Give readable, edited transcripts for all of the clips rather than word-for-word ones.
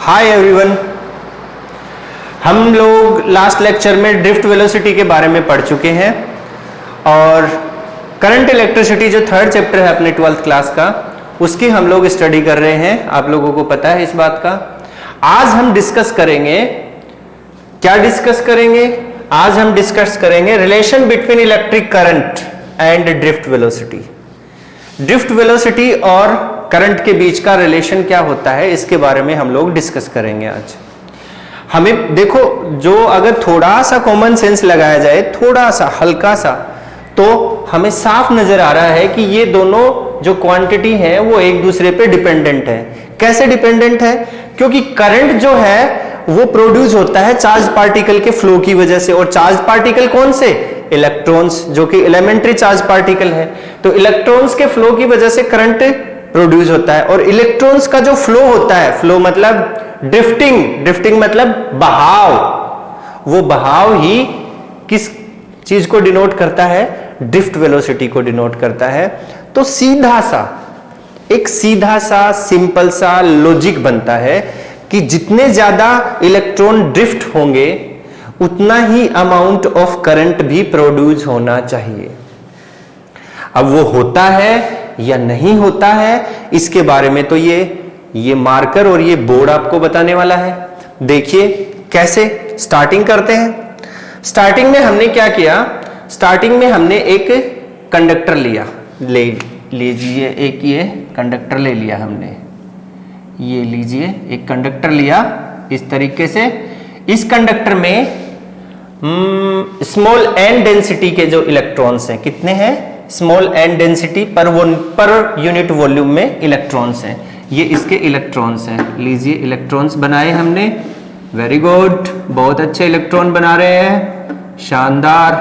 Hi everyone, हम लोग last lecture में ड्रिफ्ट वेलोसिटी के बारे में पढ़ चुके हैं और करंट इलेक्ट्रिसिटी जो थर्ड चैप्टर है अपने 12th क्लास का, उसकी हम लोग स्टडी कर रहे हैं। आप लोगों को पता है इस बात का। आज हम डिस्कस करेंगे, क्या डिस्कस करेंगे? आज हम डिस्कस करेंगे relation between electric current and drift velocity. Drift velocity और करंट के बीच का रिलेशन क्या होता है, इसके बारे में हम लोग डिस्कस करेंगे आज। हमें देखो, जो अगर थोड़ा सा कॉमन सेंस लगाया जाए, थोड़ा सा हल्का सा, तो हमें साफ नजर आ रहा है कि ये दोनों जो क्वांटिटी है वो एक दूसरे पे डिपेंडेंट है। कैसे डिपेंडेंट है? क्योंकि करंट जो है वो प्रोड्यूस होता है चार्ज पार्टिकल के फ्लो की वजह से, और चार्ज पार्टिकल कौन से? इलेक्ट्रॉन्स, जो कि एलिमेंट्री चार्ज पार्टिकल है। तो इलेक्ट्रॉन्स के फ्लो की वजह से करंट प्रोड्यूस होता है, और इलेक्ट्रॉन्स का जो फ्लो होता है, फ्लो मतलब ड्रिफ्टिंग मतलब बहाव, वो बहाव ही किस चीज को डिनोट करता है? ड्रिफ्ट वेलोसिटी को डिनोट करता है। तो एक सीधा सा सिंपल सा लॉजिक बनता है कि जितने ज्यादा इलेक्ट्रॉन ड्रिफ्ट होंगे उतना ही अमाउंट ऑफ करंट भी प्रोड्यूस होना चाहिए। अब वो होता है या नहीं होता है, इसके बारे में तो ये मार्कर और ये बोर्ड आपको बताने वाला है। देखिए कैसे स्टार्टिंग करते हैं। स्टार्टिंग में हमने क्या किया? स्टार्टिंग में हमने एक कंडक्टर लिया, ले लीजिए, एक ये कंडक्टर ले लिया हमने, ये लीजिए एक कंडक्टर लिया इस तरीके से। इस कंडक्टर में स्मॉल एन डेंसिटी के जो इलेक्ट्रॉन्स हैं, कितने हैं? Small n density per unit volume में इलेक्ट्रॉन्स हैं। ये इसके इलेक्ट्रॉन्स हैं। लीजिए इलेक्ट्रॉन्स बनाए हमने, वेरी गुड, बहुत अच्छे इलेक्ट्रॉन बना रहे हैं, शानदार।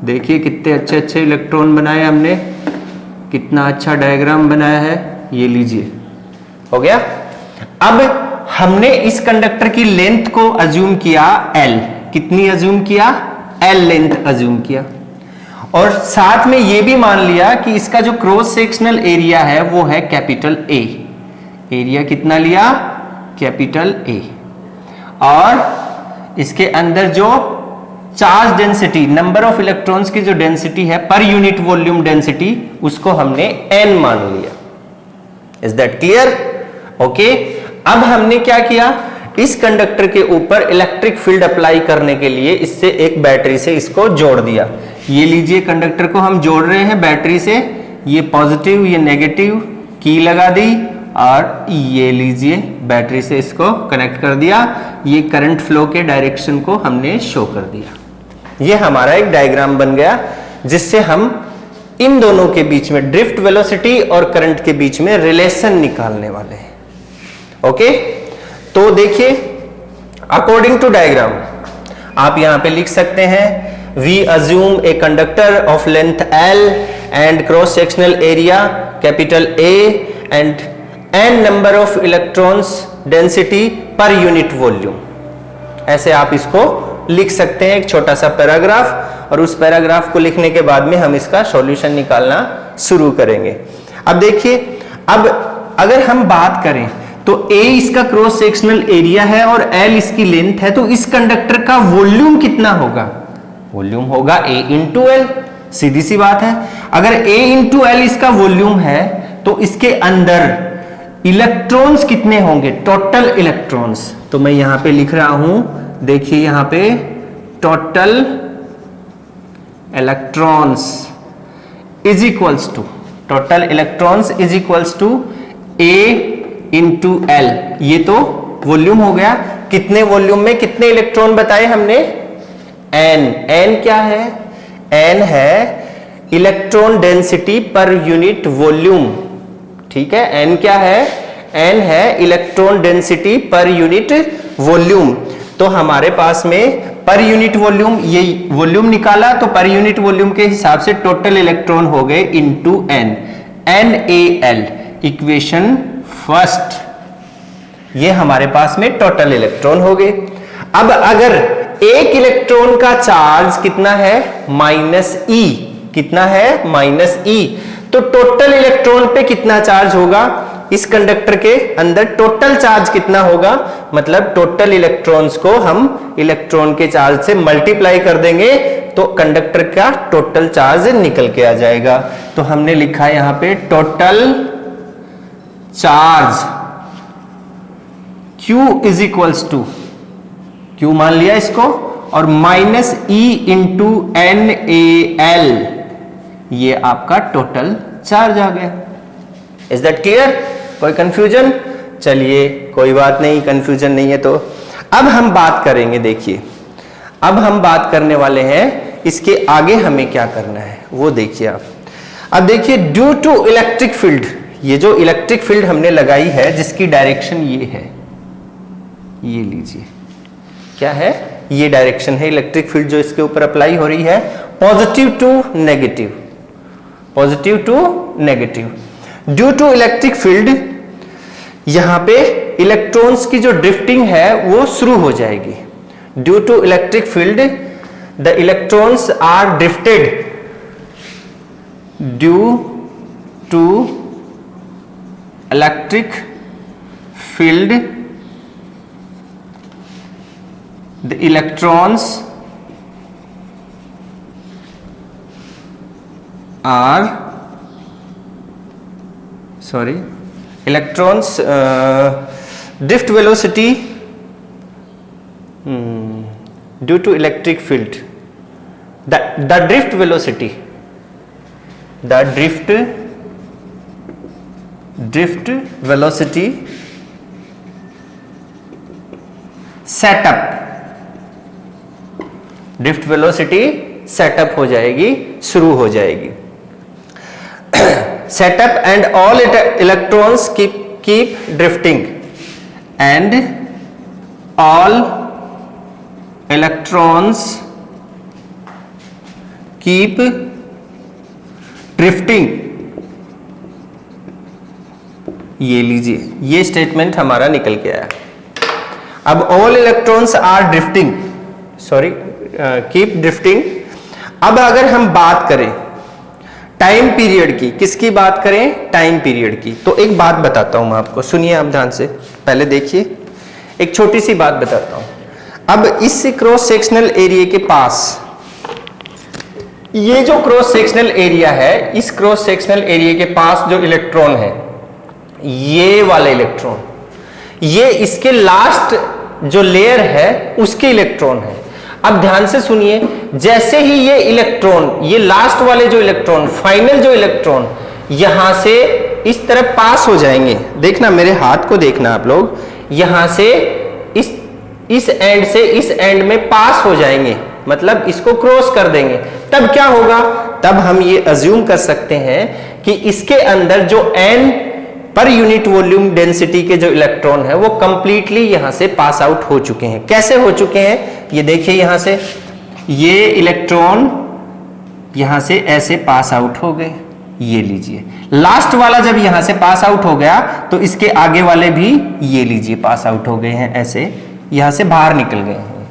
देखिए कितने अच्छे अच्छे इलेक्ट्रॉन बनाए हमने, कितना अच्छा डायग्राम बनाया है। ये लीजिए, हो गया। अब हमने इस कंडक्टर की लेंथ को अज्यूम किया L। कितनी अज्यूम किया? L लेंथ अज्यूम किया, और साथ में ये भी मान लिया कि इसका जो क्रॉस सेक्शनल एरिया है वो है कैपिटल A। एरिया कितना लिया? Capital A। और इसके अंदर जो charge density, number of electrons की जो डेंसिटी है पर यूनिट वॉल्यूम डेंसिटी, उसको हमने n मान लिया। Is that clear? ओके। अब हमने क्या किया? इस कंडक्टर के ऊपर इलेक्ट्रिक फील्ड अप्लाई करने के लिए इससे एक बैटरी से इसको जोड़ दिया। ये लीजिए कंडक्टर को हम जोड़ रहे हैं बैटरी से, ये पॉजिटिव ये नेगेटिव की लगा दी, और ये लीजिए बैटरी से इसको कनेक्ट कर दिया। ये करंट फ्लो के डायरेक्शन को हमने शो कर दिया। ये हमारा एक डायग्राम बन गया जिससे हम इन दोनों के बीच में, ड्रिफ्ट वेलोसिटी और करंट के बीच में रिलेशन निकालने वाले हैं। ओके, तो देखिए अकॉर्डिंग टू डायग्राम आप यहां पे लिख सकते हैं, we assume a conductor of length L and cross sectional area capital A and n number of electrons density per unit volume. ऐसे आप इसको लिख सकते हैं, एक छोटा सा पैराग्राफ, और उस पैराग्राफ को लिखने के बाद में हम इसका सॉल्यूशन निकालना शुरू करेंगे। अब देखिए, अब अगर हम बात करें तो A इसका क्रॉस सेक्शनल एरिया है और L इसकी लेंथ है, तो इस कंडक्टर का वॉल्यूम कितना होगा? वॉल्यूम होगा A इंटू L। सीधी सी बात है। अगर A इंटू L इसका वॉल्यूम है तो इसके अंदर इलेक्ट्रॉन्स कितने होंगे? Total electrons. तो मैं यहां पे लिख रहा हूं, देखिए यहां पे total electrons is equals to A into L। ये तो वॉल्यूम हो गया। कितने वॉल्यूम में कितने इलेक्ट्रॉन बताए हमने? n क्या है? n है electron density per unit volume. ठीक है, n क्या है? n है electron density per unit volume. तो हमारे पास में पर यूनिट वॉल्यूम, ये वॉल्यूम निकाला तो पर यूनिट वॉल्यूम के हिसाब से टोटल इलेक्ट्रॉन हो गए into n, NaL, equation first. ये हमारे पास में टोटल इलेक्ट्रॉन हो गए। अब अगर एक इलेक्ट्रॉन का चार्ज कितना है? -e। कितना है? -e। तो टोटल इलेक्ट्रॉन पे कितना चार्ज होगा? इस कंडक्टर के अंदर टोटल चार्ज कितना होगा, मतलब टोटल इलेक्ट्रॉन्स को हम इलेक्ट्रॉन के चार्ज से मल्टीप्लाई कर देंगे तो कंडक्टर का टोटल चार्ज निकल के आ जाएगा। तो हमने लिखा है यहां पे total charge Q is equals to, Q मान लिया इसको, और माइनस E इंटू NaL, ये आपका टोटल चार्ज आ गया। Is that clear? कोई कंफ्यूजन? चलिए कोई बात नहीं, कंफ्यूजन नहीं है। तो अब हम बात करेंगे, देखिए अब हम बात करने वाले हैं इसके आगे हमें क्या करना है वो देखिए आप। अब देखिए ड्यू टू इलेक्ट्रिक फील्ड, ये जो इलेक्ट्रिक फील्ड हमने लगाई है जिसकी डायरेक्शन ये है, ये लीजिए क्या है, ये डायरेक्शन है इलेक्ट्रिक फील्ड जो इसके ऊपर अप्लाई हो रही है, positive to negative, positive to negative. Due to electric field यहां पे इलेक्ट्रॉन्स की जो ड्रिफ्टिंग है वो शुरू हो जाएगी। Due to electric field the electrons are drifted, due to electric field the electrons are electrons drift velocity due to electric field, the drift velocity, the drift velocity setup, drift velocity setup हो जाएगी, शुरू हो जाएगी। Setup and all electrons keep drifting, and all electrons keep drifting। ये लीजिए, ये statement हमारा निकल के आया। अब all electrons are drifting, keep drifting। अब अगर हम बात करें टाइम पीरियड की, किसकी बात करें, टाइम पीरियड की, तो एक बात बताता हूं मैं आपको, सुनिए आप ध्यान से, पहले देखिए एक छोटी सी बात बताता हूं। अब इस क्रॉस सेक्शनल एरिया के पास, ये जो क्रॉस सेक्शनल एरिया है, इस क्रॉस सेक्शनल एरिया के पास जो इलेक्ट्रॉन है, ये वाले इलेक्ट्रॉन, ये इसके लास्ट जो लेयर है उसके इलेक्ट्रॉन है। अब ध्यान से सुनिए, जैसे ही ये इलेक्ट्रॉन, ये लास्ट वाले जो इलेक्ट्रॉन, फाइनल जो इलेक्ट्रॉन यहां से इस तरफ पास हो जाएंगे, देखना मेरे हाथ को देखना आप लोग, यहां से इस एंड से इस एंड में पास हो जाएंगे, मतलब इसको क्रॉस कर देंगे, तब क्या होगा, तब हम ये अज्यूम कर सकते हैं कि इसके अंदर जो n पर यूनिट वॉल्यूम डेंसिटी के जो इलेक्ट्रॉन है वो कंप्लीटली यहां से पास आउट हो चुके हैं। कैसे हो चुके हैं, ये देखिए, यहां से ये इलेक्ट्रॉन यहां से ऐसे पास आउट हो गए, ये लीजिए, लास्ट वाला जब यहां से पास आउट हो गया तो इसके आगे वाले भी ये लीजिए पास आउट हो गए हैं, ऐसे यहां से बाहर निकल गए हैं।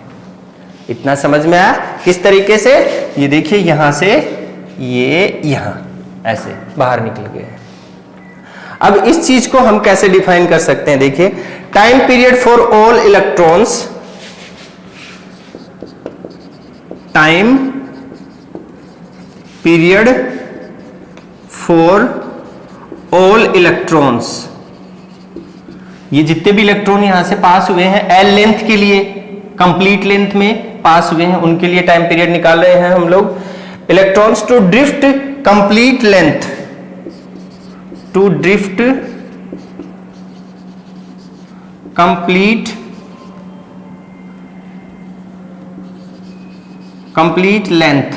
इतना समझ में आया किस तरीके से, ये देखिए यहां से ये यहां ऐसे बाहर निकल गए हैं। अब इस चीज को हम कैसे डिफाइन कर सकते हैं, देखिए, time period for all electrons, time period for all electrons, ये जितने भी इलेक्ट्रॉन यहां से पास हुए हैं एल लेंथ के लिए, कंप्लीट लेंथ में पास हुए हैं, उनके लिए टाइम पीरियड निकाल रहे हैं हम लोग। Electrons to drift complete length, to drift complete length,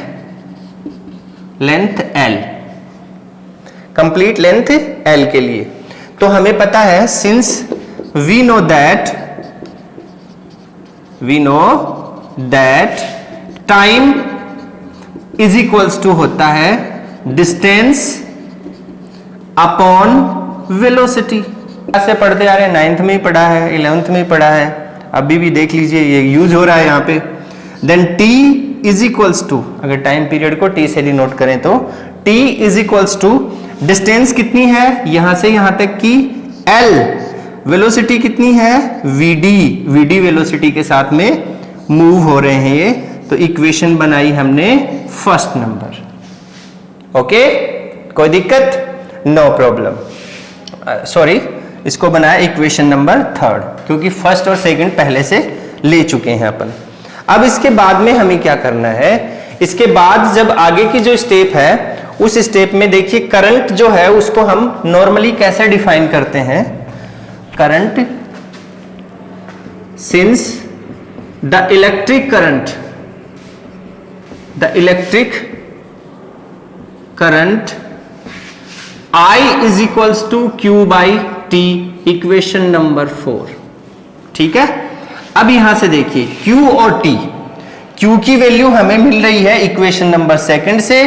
length L, complete length L के लिए। तो हमें पता है, since we know that time is equals to होता है डिस्टेंस अपॉन वेलोसिटी। ऐसे पढ़ते आ रहे हैं, 9th में ही पढ़ा है, 11th में ही पढ़ा है, अभी भी देख लीजिए ये यूज हो रहा है यहाँ पे। Then t is equals to, अगर टाइम पीरियड को t से डिनोट करें तो t is equals to distance कितनी है यहां से यहां तक की एल वेलोसिटी कितनी है, वीडी वेलोसिटी के साथ में मूव हो रहे हैं ये, तो इक्वेशन बनाई हमने फर्स्ट नंबर। ओके, कोई दिक्कत, नो प्रॉब्लम, सॉरी इसको बनाया इक्वेशन नंबर थर्ड, क्योंकि फर्स्ट और सेकंड पहले से ले चुके हैं अपन। अब इसके बाद में हमें क्या करना है, इसके बाद जब आगे की जो स्टेप है उस स्टेप में देखिए करंट जो है उसको हम नॉर्मली कैसे डिफाइन करते हैं, current since the electric current I is equals to Q by T, equation number 4। ठीक है, अब यहां से देखिए Q और T, Q की वैल्यू हमें मिल रही है इक्वेशन नंबर सेकंड से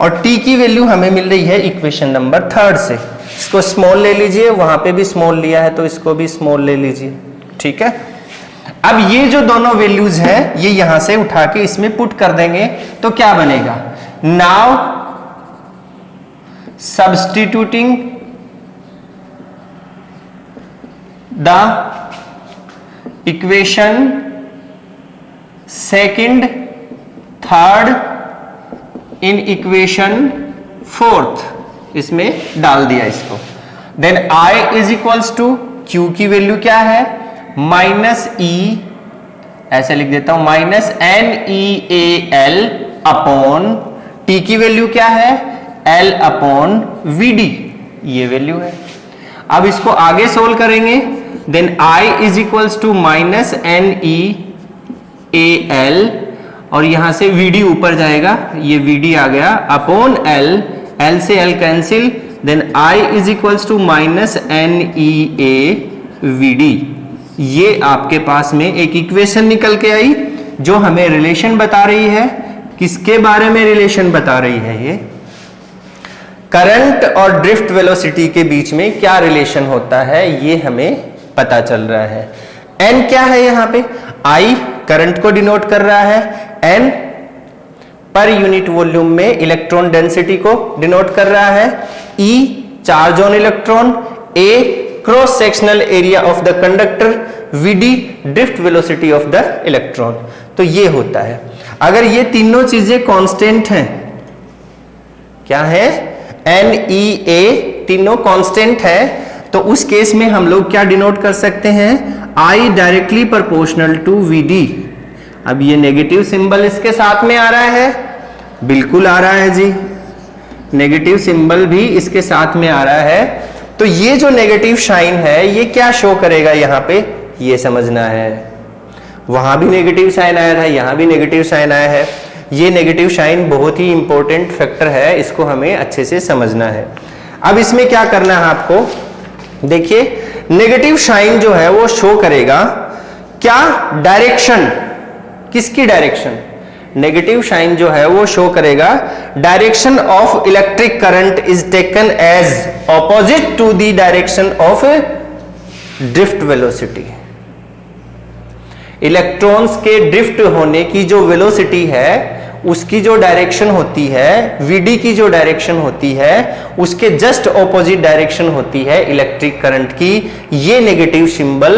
और T की वैल्यू हमें मिल रही है इक्वेशन नंबर थर्ड से। इसको स्मॉल ले लीजिए, वहां पे भी स्मॉल लिया है तो इसको भी स्मॉल ले लीजिए। ठीक है, अब ये जो दोनों वैल्यूज हैं ये यहां से उठा के इसमें पुट कर देंगे तो क्या बनेगा, now substituting the equation second, third in equation fourth, इसमें डाल दिया इसको। Then I is equals to Q की वैल्यू क्या है, माइनस E, ऐसे लिख देता हूं, माइनस NEAL अपॉन T की वैल्यू क्या है, L अपॉन VD, ये वैल्यू है। अब इसको आगे सोल्व करेंगे, then I is equals to minus NEAL और यहां से VD ऊपर जाएगा, ये VD आ गया, अपॉन L से L cancel, then I is equals to minus NEAVD। ये आपके पास में एक इक्वेशन निकल के आई जो हमें रिलेशन बता रही है, किसके बारे में रिलेशन बता रही है, ये करंट और ड्रिफ्ट वेलोसिटी के बीच में क्या रिलेशन होता है ये हमें पता चल रहा है। N क्या है, यहां पे I करंट को डिनोट कर रहा है, N पर यूनिट वॉल्यूम में इलेक्ट्रॉन डेंसिटी को डिनोट कर रहा है, E charge on electron, A cross sectional area of the conductor, VD drift velocity of the electron. तो ये होता है, अगर ये तीनों चीजें कांस्टेंट हैं, क्या है, NEA तीनों कांस्टेंट है, तो उस केस में हम लोग क्या डिनोट कर सकते हैं, I directly proportional to VD। अब ये नेगेटिव सिंबल इसके साथ में आ रहा है, बिल्कुल आ रहा है जी, नेगेटिव सिंबल भी इसके साथ में आ रहा है। तो ये जो नेगेटिव साइन है ये क्या शो करेगा यहां पे, ये समझना है। वहां भी नेगेटिव साइन आया था, यहां भी नेगेटिव साइन आया है, ये नेगेटिव साइन बहुत ही इंपॉर्टेंट फैक्टर है, इसको हमें अच्छे से समझना है। अब इसमें क्या करना है आपको, देखिए नेगेटिव साइन जो है वो शो करेगा क्या, डायरेक्शन, किसकी डायरेक्शन, नेगेटिव साइन जो है वो शो करेगा direction of electric current is taken as opposite to the direction of drift velocity. Electrons के ड्रिफ्ट होने की जो वेलोसिटी है उसकी जो डायरेक्शन होती है, VD की जो डायरेक्शन होती है उसके जस्ट ऑपोजिट डायरेक्शन होती है इलेक्ट्रिक करंट की। ये नेगेटिव सिंबल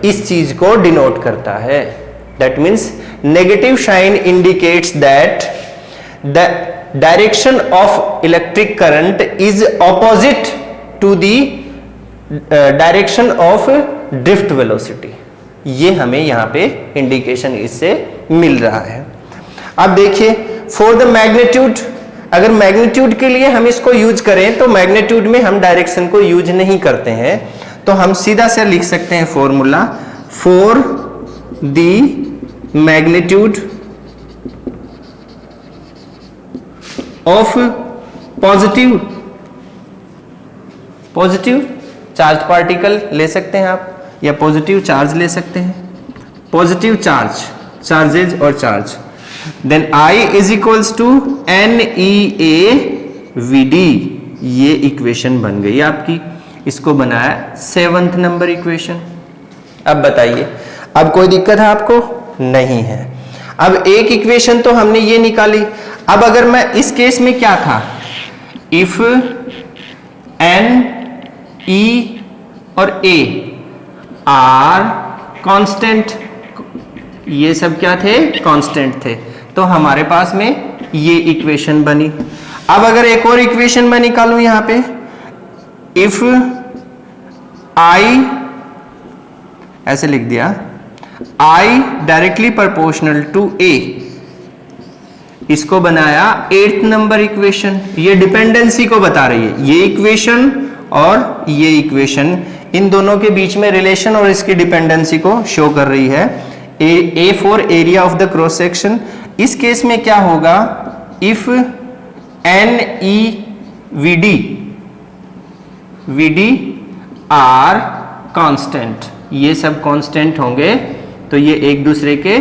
इस चीज को डिनोट करता है। That means negative sign indicates that the direction of electric current is opposite to the direction of drift velocity. ये हमें यहां पे इंडिकेशन इससे मिल रहा है। अब देखिए फॉर द मैग्नीट्यूड, अगर मैग्नीट्यूड के लिए हम इसको यूज करें तो मैग्नीट्यूड में हम डायरेक्शन को यूज नहीं करते हैं, तो हम सीधा से लिख सकते हैं formula, for the magnitude of positive charge particle ले सकते हैं आप, या पॉजिटिव चार्ज ले सकते हैं, पॉजिटिव चार्जेज और charge, then I is equals to NEAVD। ये इक्वेशन बन गई आपकी, इसको बनाया 7th नंबर इक्वेशन। अब बताइए, अब कोई दिक्कत है आपको, नहीं है। अब एक इक्वेशन तो हमने ये निकाली, अब अगर मैं इस केस में क्या था, इफ NE और ए आर कांस्टेंट, ये सब क्या थे? कांस्टेंट थे। तो हमारे पास में ये इक्वेशन बनी। अब अगर एक और इक्वेशन मैं निकालूं यहां पे, इफ आई, ऐसे लिख दिया, आई डायरेक्टली प्रोपोर्शनल टू ए, इसको बनाया 8th नंबर इक्वेशन। ये डिपेंडेंसी को बता रही है, ये इक्वेशन और ये इक्वेशन, इन दोनों के बीच में रिलेशन और इसकी डिपेंडेंसी को शो कर रही है। A for area of the cross section. इस केस में क्या होगा? If n e v d are constant, ये सब कांस्टेंट होंगे तो ये एक दूसरे के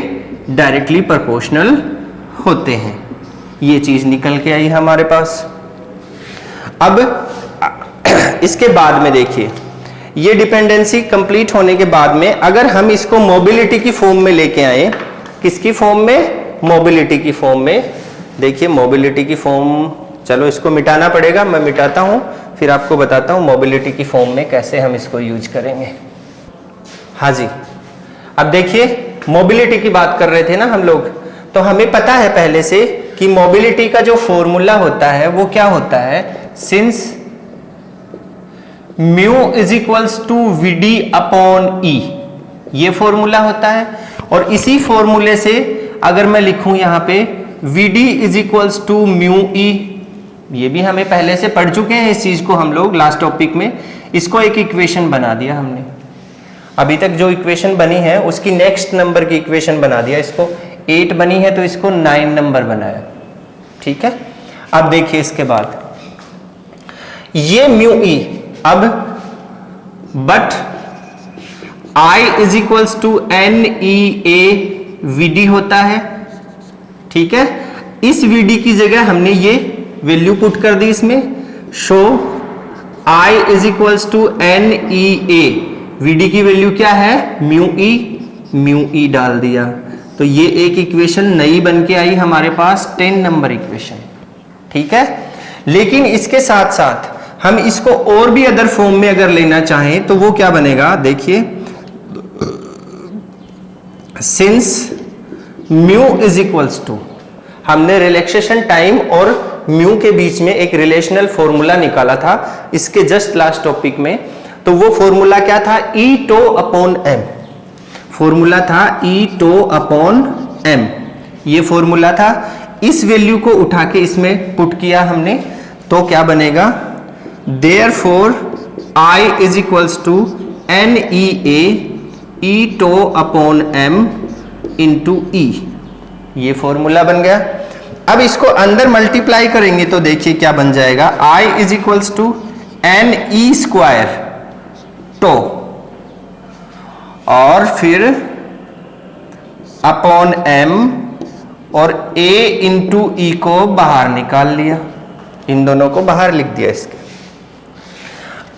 डायरेक्टली प्रोपोर्शनल होते हैं। ये चीज निकल के आई हमारे पास। अब इसके बाद में देखिए, ये डिपेंडेंसी कंप्लीट होने के बाद में अगर हम इसको मोबिलिटी की फॉर्म में लेके आए, किसकी फॉर्म में? मोबिलिटी की फॉर्म में। देखिए मोबिलिटी की फॉर्म, चलो इसको मिटाना पड़ेगा, मैं मिटाता हूं, फिर आपको बताता हूं मोबिलिटी की फॉर्म में कैसे हम इसको यूज करेंगे। हाँ जी, अब देखिए मोबिलिटी की बात कर रहे थे ना हम लोग, तो हमें पता है पहले से कि मोबिलिटी का जो फॉर्मूला होता है वो क्या होता है? Since mu is equals to V D upon E, ये फॉर्मूला होता है। और इसी फॉर्मूले से अगर मैं लिखूं यहां पे V D is equals to mu E, ये भी हमें पहले से पढ़ चुके हैं इस चीज को हम लोग लास्ट टॉपिक में। इसको एक इक्वेशन बना दिया हमने, अभी तक जो इक्वेशन बनी है उसकी नेक्स्ट नंबर की इक्वेशन बना दिया। इसको 8 बनी है तो इसको 9 नंबर बनाया। ठीक है, अब देखिए इसके बाद ये म्यू ई, अब but I is equals to N E A v d होता है। ठीक है, इस वी डी की जगह हमने ये वैल्यू पुट कर दी इसमें, show I is equals to N E A, v d की वैल्यू क्या है? म्यू ई डाल दिया। तो ये एक इक्वेशन नई बन के आई हमारे पास, 10 नंबर इक्वेशन। ठीक है, लेकिन इसके साथ साथ हम इसको और भी अदर फॉर्म में अगर लेना चाहें तो वो क्या बनेगा? देखिए, since mu is equals to, हमने रिलैक्सेशन टाइम और म्यू के बीच में एक रिलेशनल फॉर्मूला निकाला था इसके जस्ट लास्ट टॉपिक में। तो वो फॉर्मूला क्या था? ई टो अपॉन एम, फॉर्मूला था ई टो अपॉन एम, ये फॉर्मूला था। इस वैल्यू को उठा के इसमें पुट किया हमने, तो क्या बनेगा? Therefore I is equals to N E A E two upon M into E, ये फॉर्मूला बन गया। अब इसको अंदर मल्टीप्लाई करेंगे तो देखिए क्या बन जाएगा? I is equals to N E square to, और फिर अपॉन एम, और ए इंटू ई को बाहर निकाल लिया, इन दोनों को बाहर लिख दिया इसके।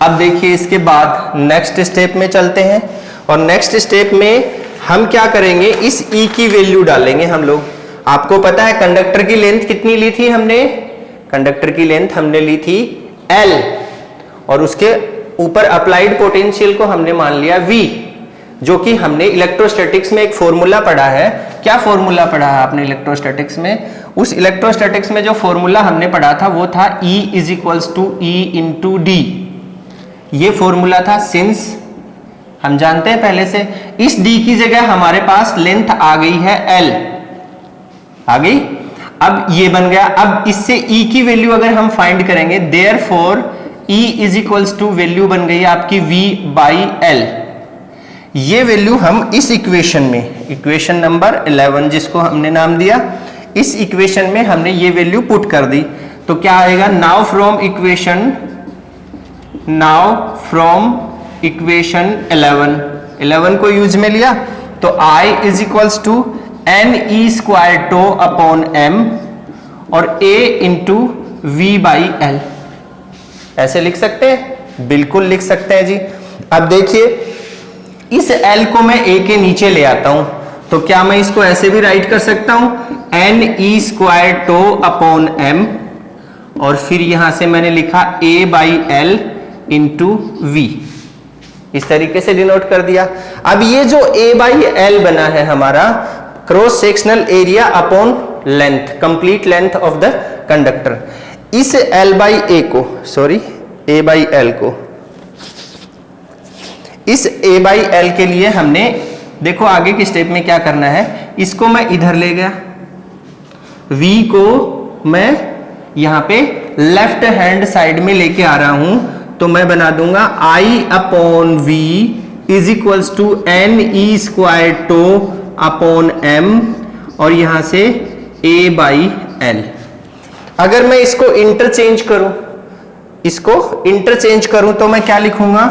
अब देखिए इसके बाद नेक्स्ट स्टेप में चलते हैं, और नेक्स्ट स्टेप में हम क्या करेंगे? इस ई की वैल्यू डालेंगे हम लोग। आपको पता है कंडक्टर की लेंथ कितनी ली थी हमने? कंडक्टर की लेंथ हमने ली थी L, और उसके ऊपर अप्लाइड पोटेंशियल को हमने मान लिया V, जो कि हमने इलेक्ट्रोस्टैटिक्स में एक फॉर्मूला पढ़ा है। क्या फॉर्मूला पढ़ा है आपने इलेक्ट्रोस्टैटिक्स में? उस इलेक्ट्रोस्टैटिक्स में जो फॉर्मूला हमने पढ़ा था वो था E is equals to E into D, ये फॉर्मूला था। सिंस हम जानते हैं पहले से, इस D की जगह हमारे पास लेंथ आ गई है L, आ गई। अब ये बन गया। अब इससे E की वैल्यू अगर हम फाइंड करेंगे, therefore E is equals to value बन गई आपकी V बाई L। ये वैल्यू हम इस इक्वेशन में, इक्वेशन नंबर 11 जिसको हमने नाम दिया, इस इक्वेशन में हमने ये वैल्यू पुट कर दी। तो क्या आएगा? नाउ फ्रॉम इक्वेशन 11 को यूज में लिया तो I is equals to N E square tau upon M और A into v by L. ऐसे लिख सकते हैं? बिल्कुल लिख सकते हैं जी। अब देखिए इस L को मैं A के नीचे ले आता हूं, तो क्या मैं इसको ऐसे भी राइट कर सकता हूं? एन ई स्क्वायर टो अपॉन एम, और फिर यहां से मैंने लिखा A by L into v. इस तरीके से डिनोट कर दिया। अब ये जो A बाई एल बना है हमारा cross sectional area upon length, complete length of the conductor, इस L बाई ए को, सॉरी A बाई एल को, इस A बाई एल के लिए हमने देखो आगे के स्टेप में क्या करना है, इसको मैं इधर ले गया, V को मैं यहां पे लेफ्ट हैंड साइड में लेके आ रहा हूं, तो मैं बना दूंगा I upon V is equals to N E square tau upon m, और यहां से A बाई एल। अगर मैं इसको इंटरचेंज करूं, तो मैं क्या लिखूंगा,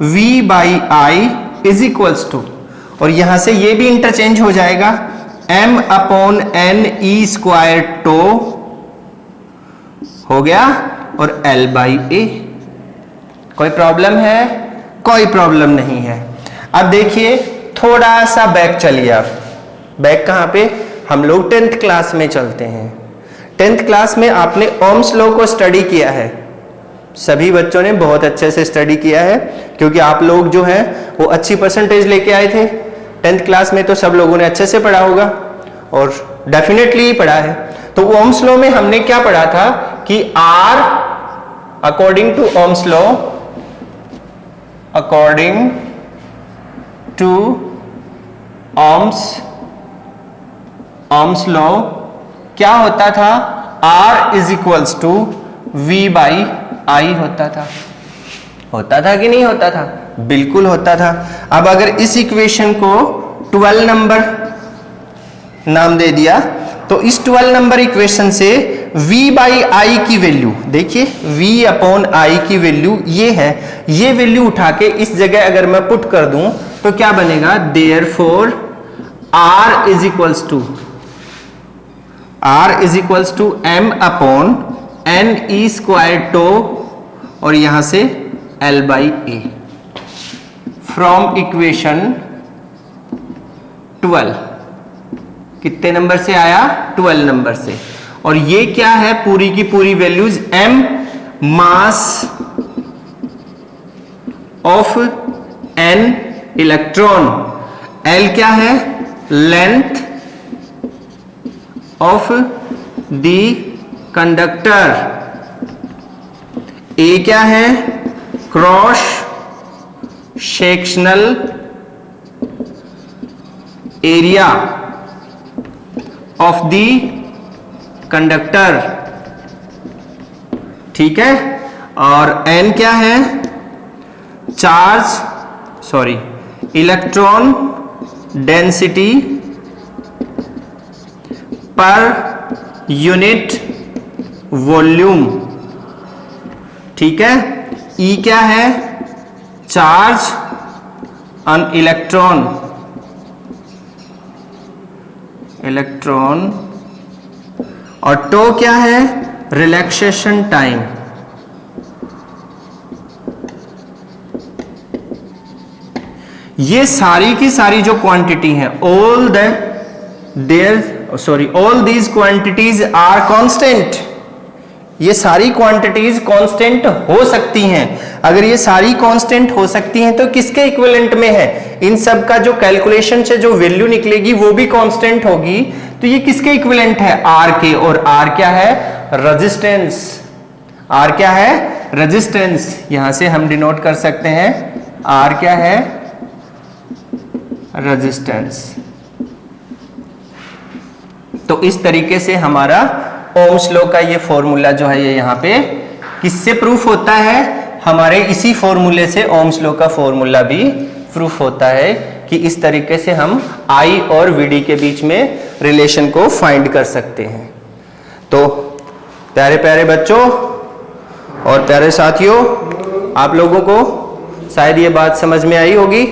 V by I is equals to, और यहां से ये भी इंटरचेंज हो जाएगा, m अपॉन एन ई स्क्वायर टो हो गया, और L बाई ए। कोई प्रॉब्लम है? कोई प्रॉब्लम नहीं है। अब देखिए थोड़ा सा बैक चलिए आप। बैक कहां पे? हम लोग 10th क्लास में चलते हैं। 10th क्लास में आपने ओम्स लॉ को स्टडी किया है, सभी बच्चों ने बहुत अच्छे से स्टडी किया है, क्योंकि आप लोग जो है वो अच्छी परसेंटेज लेके आए थे 10th क्लास में, तो सब लोगों ने अच्छे से पढ़ा होगा और डेफिनेटली पढ़ा है। तो ओम्स लॉ में हमने क्या पढ़ा था कि R according to Ohm's law, according to Ohm's law क्या होता था, R is equals to V by I होता था कि नहीं होता था? बिल्कुल होता था। अब अगर इस इक्वेशन को 12 नंबर नाम दे दिया, तो इस 12 नंबर इक्वेशन से V बाई आई की वैल्यू देखिए, V अपॉन आई की वैल्यू ये है, ये वैल्यू उठा के इस जगह अगर मैं पुट कर दूं तो क्या बनेगा, therefore R is equals to m upon n E square to, और यहां से L by a, from equation 12। कितने नंबर से आया? 12 नंबर से। और ये क्या है, पूरी की पूरी values, m mass of n electron, L क्या है, length of the conductor, A क्या है, cross sectional area of the conductor, ठीक है, और N क्या है, electron density per unit volume, ठीक है। E क्या है, चार्ज ऑन इलेक्ट्रॉन, और टो क्या है, रिलैक्सेशन टाइम। ये सारी की सारी जो क्वांटिटी है, all these quantities are constant. ये सारी क्वांटिटीज कांस्टेंट हो सकती हैं। अगर ये सारी कांस्टेंट हो सकती हैं तो किसके इक्विवेलेंट में है? इन सब का जो कैलकुलेशन से जो वैल्यू निकलेगी वो भी कांस्टेंट होगी, तो ये किसके इक्विवेलेंट है? आर के। और आर क्या है? रेजिस्टेंस। आर क्या है? रेजिस्टेंस। यहां से हम डिनोट कर सकते हैं, आर क्या है? रेजिस्टेंस। तो इस तरीके से हमारा ओम्स लॉ का ये फॉर्मूला जो है ये यहाँ पे किससे प्रूफ होता है? हमारे इसी फॉर्मूले से ओम्स लॉ का फॉर्मूला भी प्रूफ होता है कि इस तरीके से हम I और VD के बीच में रिलेशन को फाइंड कर सकते हैं। तो प्यारे प्यारे बच्चों और प्यारे साथियों, आप लोगों को शायद ये बात समझ में आई होगी।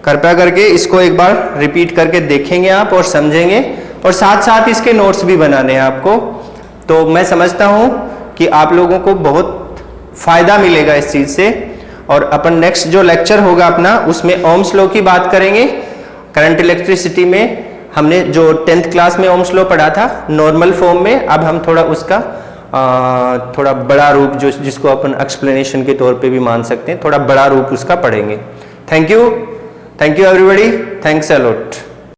कृपया करके इसको एक बार रिपीट करके देखेंगे आप और समझेंगे, और साथ साथ इसके नोट्स भी बनाने हैं आपको। तो मैं समझता हूं कि आप लोगों को बहुत फायदा मिलेगा इस चीज से। और अपन नेक्स्ट जो लेक्चर होगा अपना, उसमें ओम्स लॉ की बात करेंगे। करंट इलेक्ट्रिसिटी में हमने जो 10th क्लास में ओम्स लॉ पढ़ा था नॉर्मल फॉर्म में, अब हम थोड़ा उसका थोड़ा बड़ा रूप, जो जिसको अपन एक्सप्लेनेशन के तौर पे भी मान सकते हैं, थोड़ा बड़ा रूप उसका पढ़ेंगे। Thank you everybody, thanks a lot.